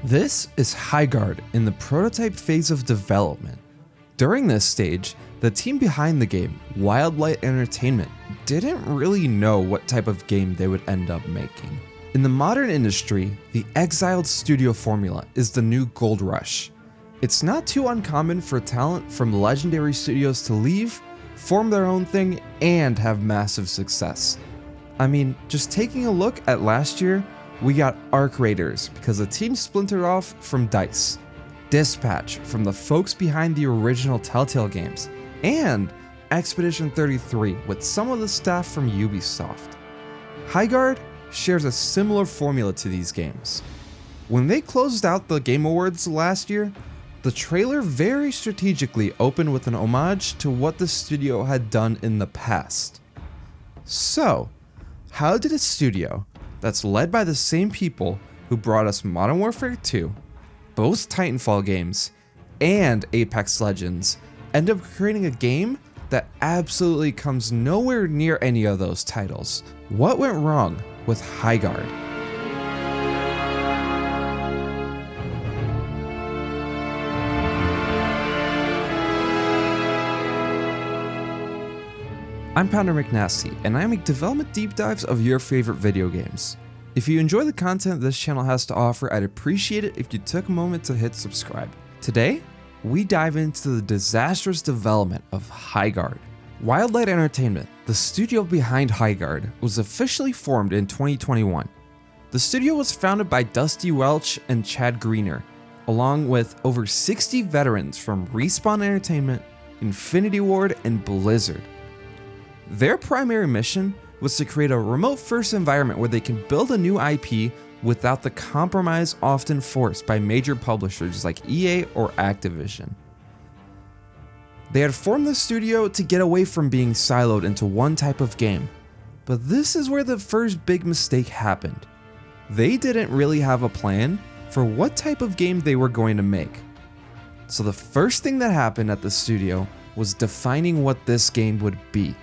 This is Highguard in the prototype phase of development. During this stage, the team behind the game, Wildlight Entertainment, didn't really know what type of game they would end up making. In the modern industry, the exiled studio formula is the new gold rush. It's not too uncommon for talent from legendary studios to leave, form their own thing, and have massive success. I mean, just taking a look at last year, we got Arc Raiders because the team splintered off from DICE, Dispatch from the folks behind the original Telltale games, and Expedition 33 with some of the staff from Ubisoft. Highguard shares a similar formula to these games. When they closed out the Game Awards last year, the trailer very strategically opened with an homage to what the studio had done in the past. So, how did a studio that's led by the same people who brought us Modern Warfare 2, both Titanfall games, and Apex Legends, end up creating a game that absolutely comes nowhere near any of those titles? What went wrong with Highguard? I'm Pounder McNasty, and I make development deep dives of your favorite video games. If you enjoy the content this channel has to offer, I'd appreciate it if you took a moment to hit subscribe. Today, we dive into the disastrous development of Highguard. Wildlight Entertainment, the studio behind Highguard, was officially formed in 2021. The studio was founded by Dusty Welch and Chad Greener, along with over 60 veterans from Respawn Entertainment, Infinity Ward, and Blizzard. Their primary mission was to create a remote-first environment where they can build a new IP without the compromise often forced by major publishers like EA or Activision. They had formed the studio to get away from being siloed into one type of game, but this is where the first big mistake happened. They didn't really have a plan for what type of game they were going to make. So the first thing that happened at the studio was defining what this game would be.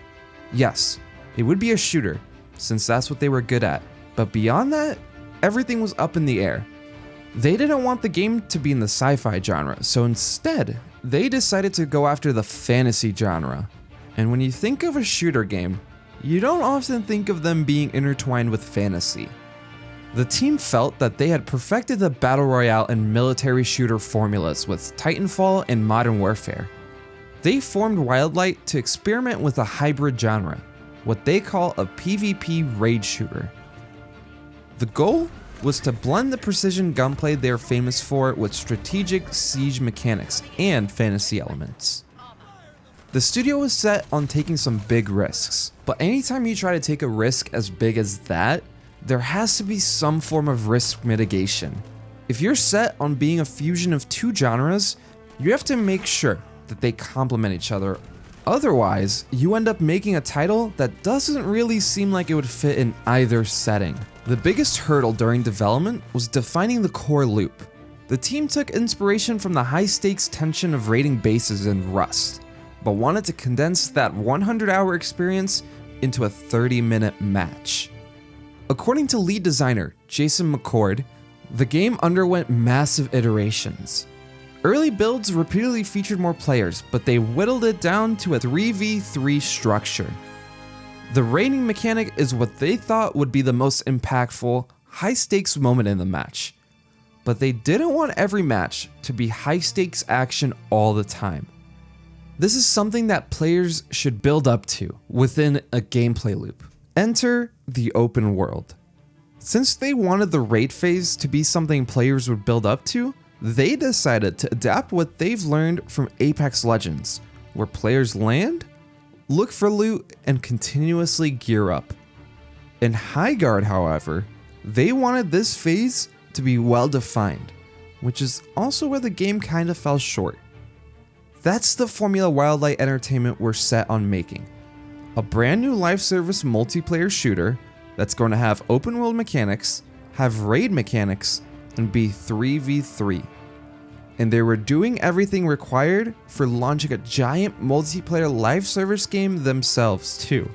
Yes, it would be a shooter, since that's what they were good at, but beyond that, everything was up in the air. They didn't want the game to be in the sci-fi genre, so instead, they decided to go after the fantasy genre. And when you think of a shooter game, you don't often think of them being intertwined with fantasy. The team felt that they had perfected the battle royale and military shooter formulas with Titanfall and Modern Warfare. They formed Wildlight to experiment with a hybrid genre, what they call a PvP raid shooter. The goal was to blend the precision gunplay they're famous for with strategic siege mechanics and fantasy elements. The studio was set on taking some big risks, but anytime you try to take a risk as big as that, there has to be some form of risk mitigation. If you're set on being a fusion of two genres, you have to make sure that they complement each other. Otherwise, you end up making a title that doesn't really seem like it would fit in either setting. The biggest hurdle during development was defining the core loop. The team took inspiration from the high-stakes tension of raiding bases in Rust, but wanted to condense that 100-hour experience into a 30-minute match. According to lead designer Jason McCord, the game underwent massive iterations. Early builds repeatedly featured more players, but they whittled it down to a 3v3 structure. The raiding mechanic is what they thought would be the most impactful, high-stakes moment in the match. But they didn't want every match to be high-stakes action all the time. This is something that players should build up to within a gameplay loop. Enter the open world. Since they wanted the raid phase to be something players would build up to, they decided to adapt what they've learned from Apex Legends, where players land, look for loot, and continuously gear up. In Highguard, however, they wanted this phase to be well defined, which is also where the game kinda fell short. That's the formula Wildlight Entertainment were set on making. A brand new live service multiplayer shooter that's going to have open world mechanics, have raid mechanics, and be 3v3. And they were doing everything required for launching a giant multiplayer live service game themselves too.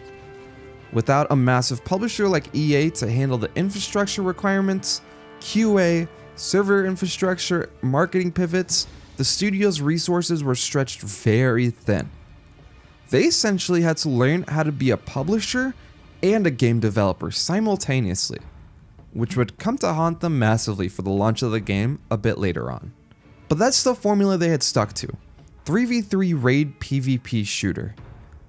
Without a massive publisher like EA to handle the infrastructure requirements, QA, server infrastructure, marketing pivots, the studio's resources were stretched very thin. They essentially had to learn how to be a publisher and a game developer simultaneously, which would come to haunt them massively for the launch of the game a bit later on. But that's the formula they had stuck to: 3v3 raid PvP shooter.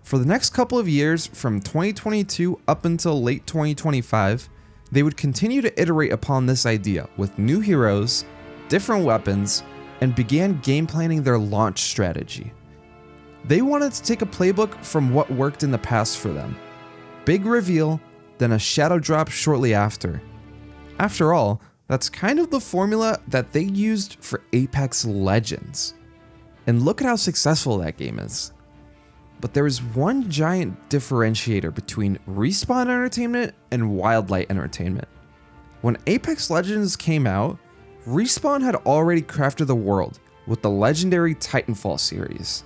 For the next couple of years, from 2022 up until late 2025, they would continue to iterate upon this idea with new heroes, different weapons, and began game planning their launch strategy. They wanted to take a playbook from what worked in the past for them. Big reveal, then a shadow drop shortly after. After all, that's kind of the formula that they used for Apex Legends. And look at how successful that game is. But there is one giant differentiator between Respawn Entertainment and Wildlight Entertainment. When Apex Legends came out, Respawn had already crafted the world with the legendary Titanfall series.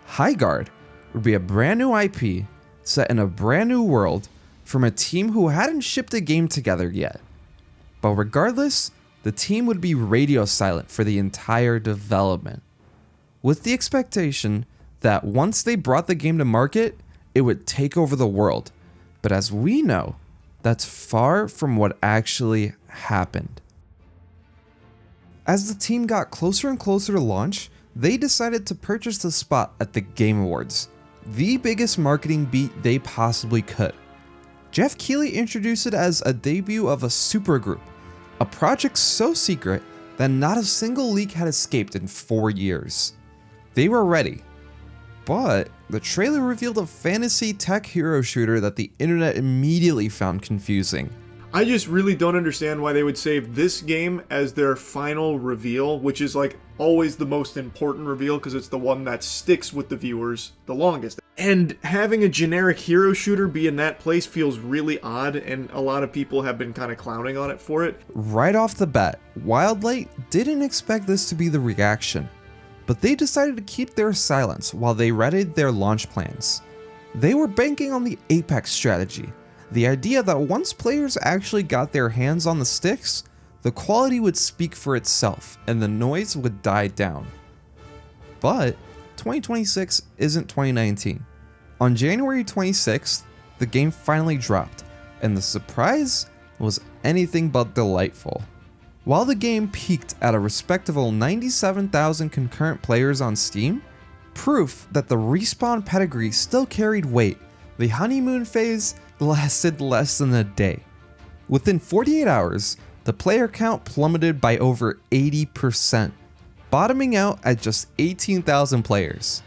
Highguard would be a brand new IP set in a brand new world from a team who hadn't shipped a game together yet. But regardless, the team would be radio silent for the entire development, with the expectation that once they brought the game to market, it would take over the world. But as we know, that's far from what actually happened. As the team got closer and closer to launch, they decided to purchase the spot at the Game Awards, the biggest marketing beat they possibly could. Jeff Keighley introduced it as a debut of a supergroup, a project so secret that not a single leak had escaped in 4 years. They were ready. But the trailer revealed a fantasy tech hero shooter that the internet immediately found confusing. I just really don't understand why they would save this game as their final reveal, which is like always the most important reveal because it's the one that sticks with the viewers the longest. And having a generic hero shooter be in that place feels really odd, and a lot of people have been kind of clowning on it for it. Right off the bat, Wildlight didn't expect this to be the reaction, but they decided to keep their silence while they readied their launch plans. They were banking on the Apex strategy, the idea that once players actually got their hands on the sticks, the quality would speak for itself and the noise would die down. But 2026 isn't 2019. On January 26th, the game finally dropped, and the surprise was anything but delightful. While the game peaked at a respectable 97,000 concurrent players on Steam, proof that the Respawn pedigree still carried weight, the honeymoon phase lasted less than a day. Within 48 hours, the player count plummeted by over 80%, bottoming out at just 18,000 players.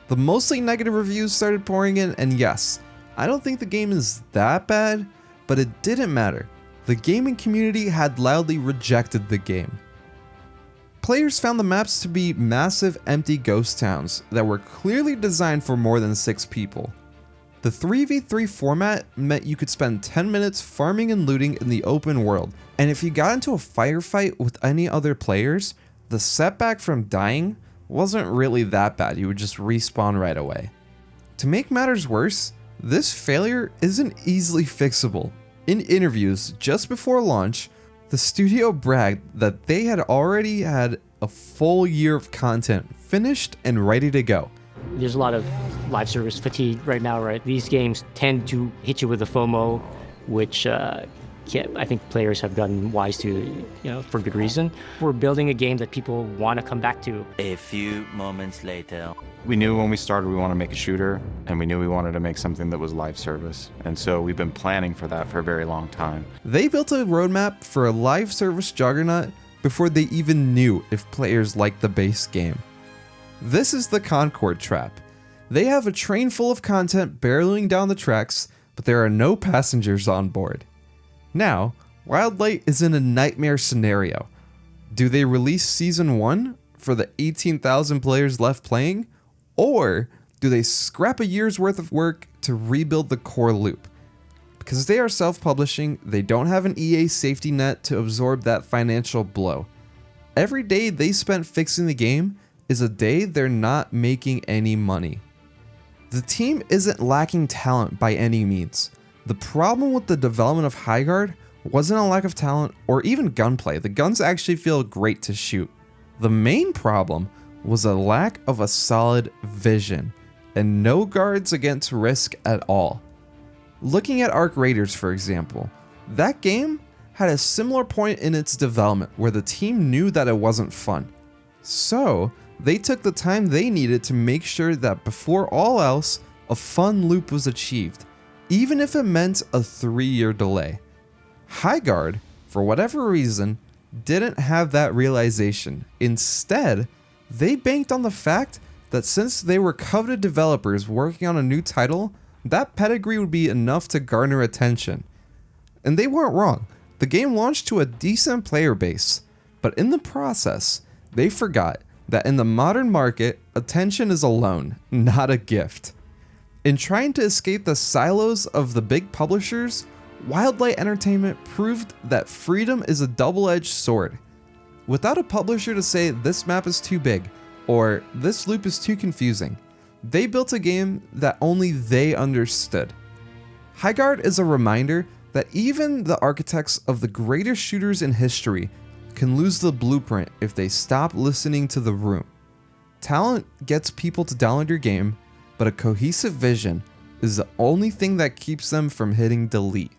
The mostly negative reviews started pouring in, and yes, I don't think the game is that bad, but it didn't matter. The gaming community had loudly rejected the game. Players found the maps to be massive empty ghost towns that were clearly designed for more than 6 people. The 3v3 format meant you could spend 10 minutes farming and looting in the open world, and if you got into a firefight with any other players, the setback from dying wasn't really that bad. You would just respawn right away. To make matters worse, this failure isn't easily fixable. In interviews just before launch, the studio bragged that they had already had a full year of content finished and ready to go. There's a lot of live service fatigue right now, right? These games tend to hit you with a FOMO, which I think players have gotten wise to, for good reason. We're building a game that people want to come back to. A few moments later. We knew when we started we wanted to make a shooter, and we knew we wanted to make something that was live service. And so we've been planning for that for a very long time. They built a roadmap for a live service juggernaut before they even knew if players liked the base game. This is the Concord trap. They have a train full of content barreling down the tracks, but there are no passengers on board. Now, Wildlight is in a nightmare scenario. Do they release Season 1 for the 18,000 players left playing? Or do they scrap a year's worth of work to rebuild the core loop? Because they are self-publishing, they don't have an EA safety net to absorb that financial blow. Every day they spent fixing the game is a day they're not making any money. The team isn't lacking talent by any means. The problem with the development of Highguard wasn't a lack of talent or even gunplay. The guns actually feel great to shoot. The main problem was a lack of a solid vision and no guards against risk at all. Looking at Arc Raiders, for example, that game had a similar point in its development where the team knew that it wasn't fun. So, they took the time they needed to make sure that before all else, a fun loop was achieved, even if it meant a 3-year delay. Highguard, for whatever reason, didn't have that realization. Instead, they banked on the fact that since they were coveted developers working on a new title, that pedigree would be enough to garner attention. And they weren't wrong. The game launched to a decent player base, but in the process, they forgot that in the modern market, attention is a loan, not a gift. In trying to escape the silos of the big publishers, Wildlight Entertainment proved that freedom is a double-edged sword. Without a publisher to say this map is too big, or this loop is too confusing, they built a game that only they understood. Highguard is a reminder that even the architects of the greatest shooters in history can lose the blueprint if they stop listening to the room. Talent gets people to download your game, but a cohesive vision is the only thing that keeps them from hitting delete.